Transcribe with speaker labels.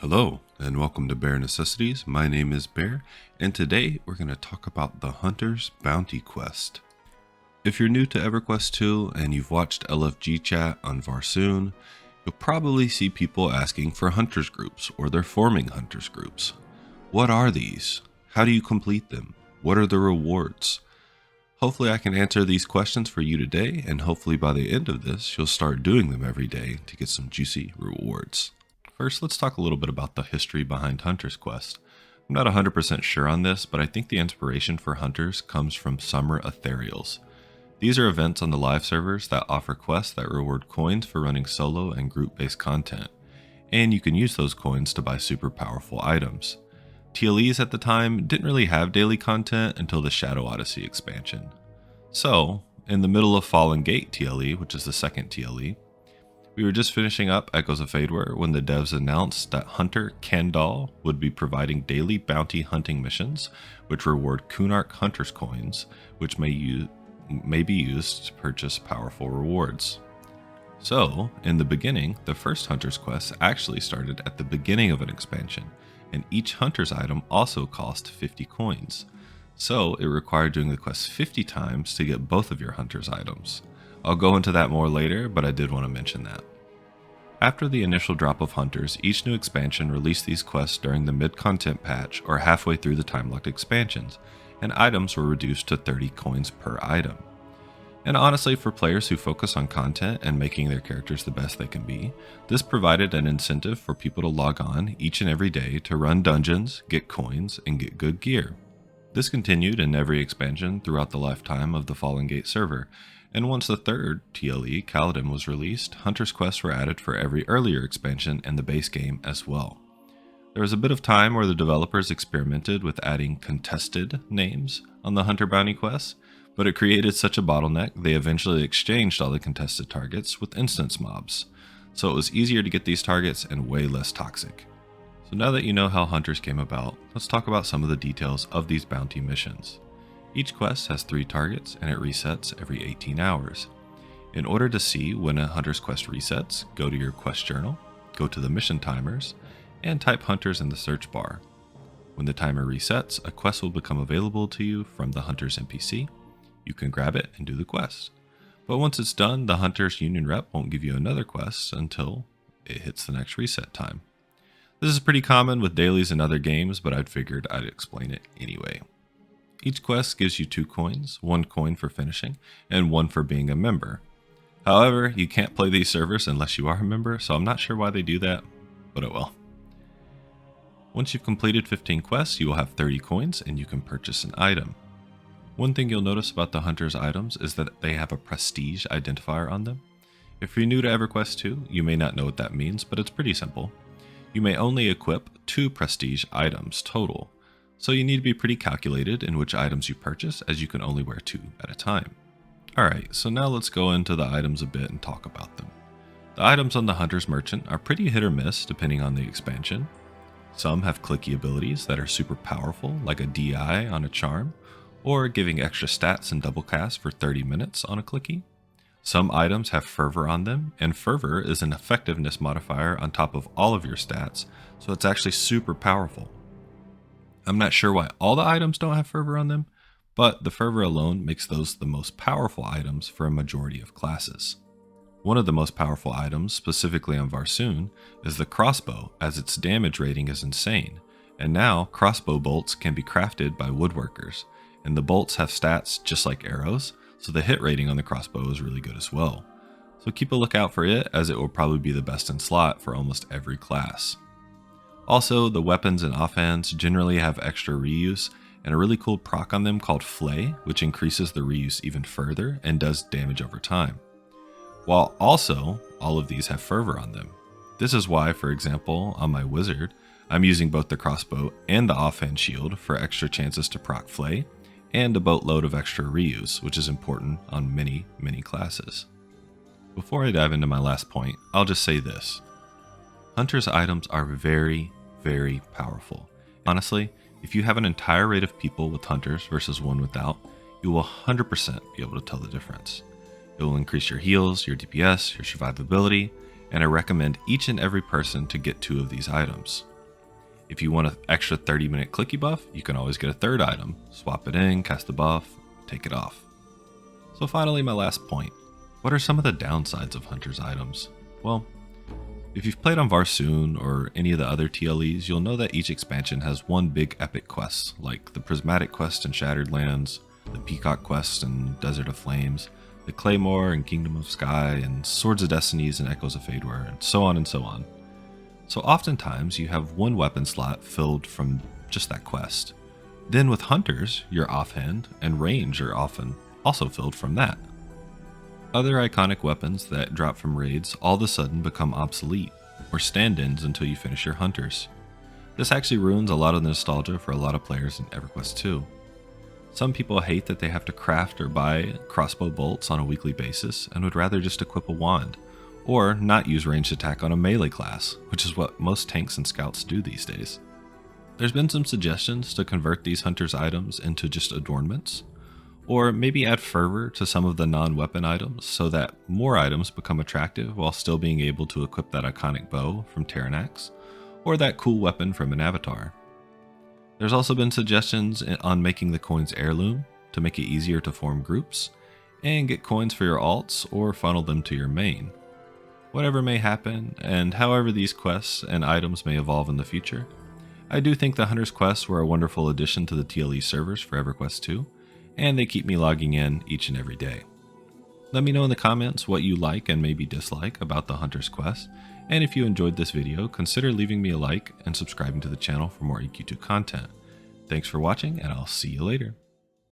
Speaker 1: Hello, and welcome to Bear Necessities. My name is Bear, and today we're going to talk about the Hunter's Bounty Quest. If you're new to Everquest 2 and you've watched LFG chat on Varsoon, you'll probably see people asking for hunters groups, or they're forming hunters groups. What are these? How do you complete them? What are the rewards? Hopefully I can answer these questions for you today, and hopefully by the end of this, you'll start doing them every day to get some juicy rewards. First, let's talk a little bit about the history behind Hunter's Quest. I'm not 100% sure on this, but I think the inspiration for Hunters comes from summer ethereals. These are events on the live servers that offer quests that reward coins for running solo and group-based content, and you can use those coins to buy super powerful items. TLEs at the time didn't really have daily content until the Shadow Odyssey expansion. So, in the middle of Fallen Gate TLE, which is the second TLE, we were just finishing up Echoes of Fadeware when the devs announced that Hunter Cazel would be providing daily bounty hunting missions, which reward Kunark Hunters coins, which may be used to purchase powerful rewards. So, in the beginning, the first Hunter's Quest actually started at the beginning of an expansion, and each Hunter's item also cost 50 coins. So, it required doing the quest 50 times to get both of your Hunter's items. I'll go into that more later, but I did want to mention that. After the initial drop of Hunters, each new expansion released these quests during the mid-content patch or halfway through the time-locked expansions, and items were reduced to 30 coins per item. And honestly, for players who focus on content and making their characters the best they can be, this provided an incentive for people to log on each and every day to run dungeons, get coins, and get good gear. This continued in every expansion throughout the lifetime of the Fallen Gate server, and once the third TLE, Kaladin, was released, Hunter's Quests were added for every earlier expansion and the base game as well. There was a bit of time where the developers experimented with adding contested names on the Hunter Bounty quests, but it created such a bottleneck they eventually exchanged all the contested targets with instance mobs, so it was easier to get these targets and way less toxic. So now that you know how Hunters came about, let's talk about some of the details of these bounty missions. Each quest has 3 targets and it resets every 18 hours. In order to see when a Hunter's Quest resets, go to your quest journal, go to the mission timers, and type Hunters in the search bar. When the timer resets, a quest will become available to you from the Hunters NPC. You can grab it and do the quest. But once it's done, the Hunters Union rep won't give you another quest until it hits the next reset time. This is pretty common with dailies in other games, but I'd figured I'd explain it anyway. Each quest gives you 2 coins, 1 coin for finishing, and 1 for being a member. However, you can't play these servers unless you are a member, so I'm not sure why they do that, but it will. Once you've completed 15 quests, you will have 30 coins and you can purchase an item. One thing you'll notice about the Hunter's items is that they have a prestige identifier on them. If you're new to EverQuest 2, you may not know what that means, but it's pretty simple. You may only equip 2 prestige items total, so you need to be pretty calculated in which items you purchase, as you can only wear 2 at a time. Alright, so now let's go into the items a bit and talk about them. The items on the Hunter's Merchant are pretty hit or miss depending on the expansion. Some have clicky abilities that are super powerful, like a DI on a charm, or giving extra stats and double cast for 30 minutes on a clicky. Some items have fervor on them, and fervor is an effectiveness modifier on top of all of your stats, so it's actually super powerful. I'm not sure why all the items don't have fervor on them, but the fervor alone makes those the most powerful items for a majority of classes. One of the most powerful items, specifically on Varsoon, is the crossbow, as its damage rating is insane, and now crossbow bolts can be crafted by woodworkers, and the bolts have stats just like arrows, so the hit rating on the crossbow is really good as well. So keep a lookout for it, as it will probably be the best in slot for almost every class. Also, the weapons and offhands generally have extra reuse, and a really cool proc on them called Flay, which increases the reuse even further and does damage over time. While also, all of these have fervor on them. This is why, for example, on my wizard, I'm using both the crossbow and the offhand shield for extra chances to proc Flay, and a boatload of extra reuse, which is important on many classes. Before I dive into my last point, I'll just say this. Hunter's items are very powerful. Honestly, if you have an entire raid of people with Hunters versus one without, you will 100% be able to tell the difference. It will increase your heals, your DPS, your survivability, and I recommend each and every person to get 2 of these items. If you want an extra 30-minute clicky buff, you can always get a third item. Swap it in, cast the buff, take it off. So finally, my last point. What are some of the downsides of Hunter's items? Well, if you've played on Varsoon or any of the other TLEs, you'll know that each expansion has one big epic quest, like the Prismatic Quest in Shattered Lands, the Peacock Quest in Desert of Flames, the Claymore and Kingdom of Sky, and Swords of Destinies and Echoes of Fadewar, and so on and so on. So oftentimes you have one weapon slot filled from just that quest. Then with Hunters, your offhand and range are often also filled from that. Other iconic weapons that drop from raids all of a sudden become obsolete, or stand-ins until you finish your Hunters. This actually ruins a lot of nostalgia for a lot of players in Everquest 2. Some people hate that they have to craft or buy crossbow bolts on a weekly basis and would rather just equip a wand, or not use ranged attack on a melee class, which is what most tanks and scouts do these days. There's been some suggestions to convert these Hunters items into just adornments, or maybe add fervor to some of the non-weapon items so that more items become attractive while still being able to equip that iconic bow from Terranax, or that cool weapon from an avatar. There's also been suggestions on making the coins heirloom to make it easier to form groups, and get coins for your alts or funnel them to your main. Whatever may happen, and however these quests and items may evolve in the future, I do think the Hunter's quests were a wonderful addition to the TLE servers for EverQuest 2, and they keep me logging in each and every day. Let me know in the comments what you like and maybe dislike about the Hunter's quest, and if you enjoyed this video, consider leaving me a like and subscribing to the channel for more EQ2 content. Thanks for watching, and I'll see you later.